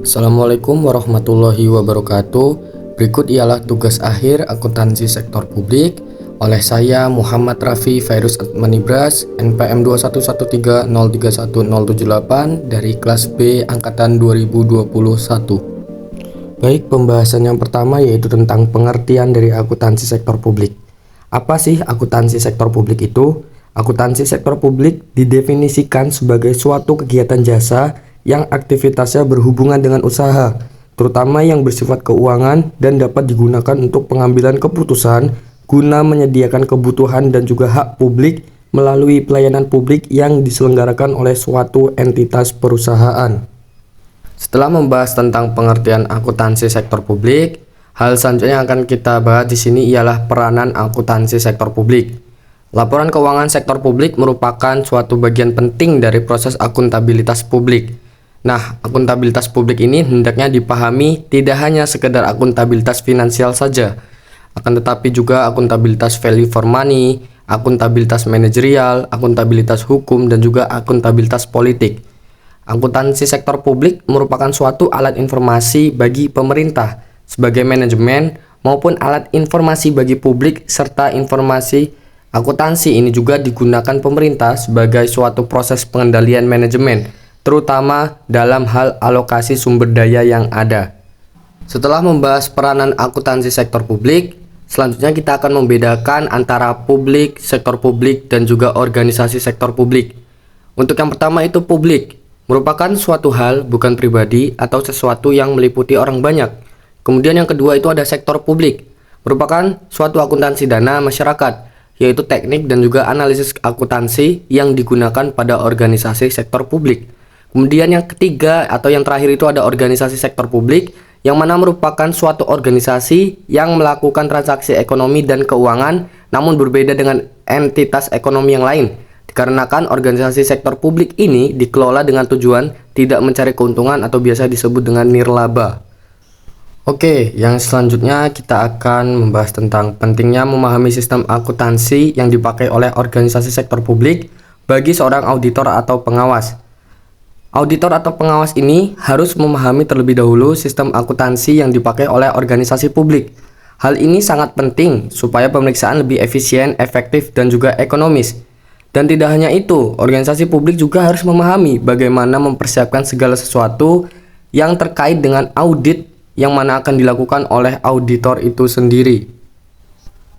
Assalamualaikum warahmatullahi wabarakatuh. Berikut ialah tugas akhir akuntansi sektor publik oleh saya Muhammad Rafi Virus Admanibras NPM 211303178 dari kelas B angkatan 2021. Baik, pembahasan yang pertama yaitu tentang pengertian dari akuntansi sektor publik. Apa sih akuntansi sektor publik itu? Akuntansi sektor publik didefinisikan sebagai suatu kegiatan jasa yang aktivitasnya berhubungan dengan usaha, terutama yang bersifat keuangan dan dapat digunakan untuk pengambilan keputusan guna menyediakan kebutuhan dan juga hak publik melalui pelayanan publik yang diselenggarakan oleh suatu entitas perusahaan. Setelah membahas tentang pengertian akuntansi sektor publik, hal selanjutnya yang akan kita bahas di sini ialah peranan akuntansi sektor publik. Laporan keuangan sektor publik merupakan suatu bagian penting dari proses akuntabilitas publik. Nah, akuntabilitas publik ini hendaknya dipahami tidak hanya sekedar akuntabilitas finansial saja, akan tetapi juga akuntabilitas value for money, akuntabilitas manajerial, akuntabilitas hukum, dan juga akuntabilitas politik. Akuntansi sektor publik merupakan suatu alat informasi bagi pemerintah sebagai manajemen maupun alat informasi bagi publik, serta informasi akuntansi ini juga digunakan pemerintah sebagai suatu proses pengendalian manajemen, terutama dalam hal alokasi sumber daya yang ada. Setelah membahas peranan akuntansi sektor publik, selanjutnya kita akan membedakan antara publik, sektor publik, dan juga organisasi sektor publik. Untuk yang pertama itu publik, merupakan suatu hal bukan pribadi atau sesuatu yang meliputi orang banyak. Kemudian yang kedua itu ada sektor publik, merupakan suatu akuntansi dana masyarakat, yaitu teknik dan juga analisis akuntansi yang digunakan pada organisasi sektor publik. Kemudian yang ketiga atau yang terakhir itu ada organisasi sektor publik, yang mana merupakan suatu organisasi yang melakukan transaksi ekonomi dan keuangan namun berbeda dengan entitas ekonomi yang lain, dikarenakan organisasi sektor publik ini dikelola dengan tujuan tidak mencari keuntungan atau biasa disebut dengan nirlaba. Oke, yang selanjutnya kita akan membahas tentang pentingnya memahami sistem akuntansi yang dipakai oleh organisasi sektor publik bagi seorang auditor atau pengawas. Auditor atau pengawas ini harus memahami terlebih dahulu sistem akuntansi yang dipakai oleh organisasi publik. Hal ini sangat penting supaya pemeriksaan lebih efisien, efektif, dan juga ekonomis. Dan tidak hanya itu, organisasi publik juga harus memahami bagaimana mempersiapkan segala sesuatu yang terkait dengan audit yang mana akan dilakukan oleh auditor itu sendiri.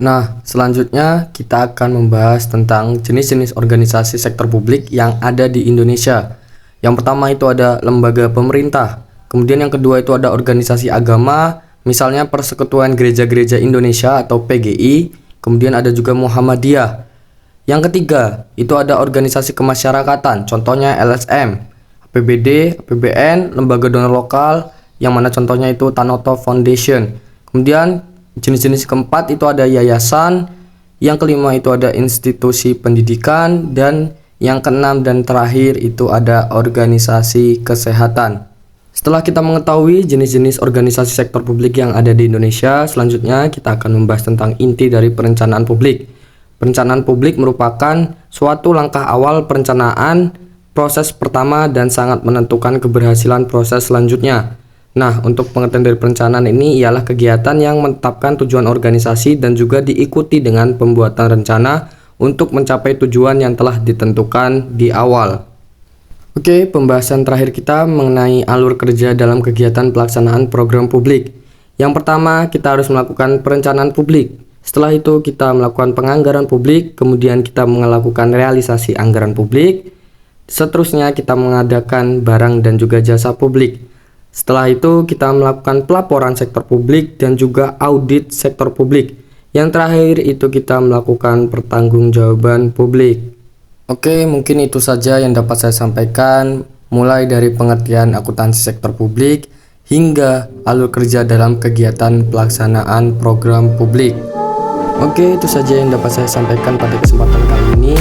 Nah, selanjutnya kita akan membahas tentang jenis-jenis organisasi sektor publik yang ada di Indonesia. Yang pertama itu ada lembaga pemerintah, kemudian yang kedua itu ada organisasi agama, misalnya Persekutuan Gereja-Gereja Indonesia atau PGI, kemudian ada juga Muhammadiyah. Yang ketiga itu ada organisasi kemasyarakatan, contohnya LSM, APBD, APBN, lembaga donor lokal, yang mana contohnya itu Tanoto Foundation. Kemudian jenis-jenis keempat itu ada yayasan, yang kelima itu ada institusi pendidikan, dan yang keenam dan terakhir itu ada organisasi kesehatan. Setelah kita mengetahui jenis-jenis organisasi sektor publik yang ada di Indonesia, selanjutnya kita akan membahas tentang inti dari perencanaan publik. Perencanaan publik merupakan suatu langkah awal perencanaan, proses pertama dan sangat menentukan keberhasilan proses selanjutnya. Nah, untuk pengertian dari perencanaan ini ialah kegiatan yang menetapkan tujuan organisasi dan juga diikuti dengan pembuatan rencana untuk mencapai tujuan yang telah ditentukan di awal. Oke, pembahasan terakhir kita mengenai alur kerja dalam kegiatan pelaksanaan program publik. Yang pertama, kita harus melakukan perencanaan publik. Setelah itu kita melakukan penganggaran publik, kemudian kita melakukan realisasi anggaran publik. Seterusnya kita mengadakan barang dan juga jasa publik. Setelah itu kita melakukan pelaporan sektor publik dan juga audit sektor publik. Yang terakhir itu kita melakukan pertanggungjawaban publik. Oke, mungkin itu saja yang dapat saya sampaikan, mulai dari pengertian akuntansi sektor publik hingga alur kerja dalam kegiatan pelaksanaan program publik. Oke, itu saja yang dapat saya sampaikan pada kesempatan kali ini.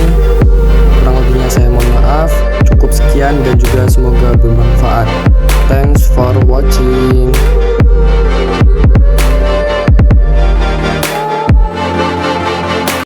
Kurang lebihnya saya mohon maaf. Cukup sekian dan juga semoga bermanfaat. Thanks for watching.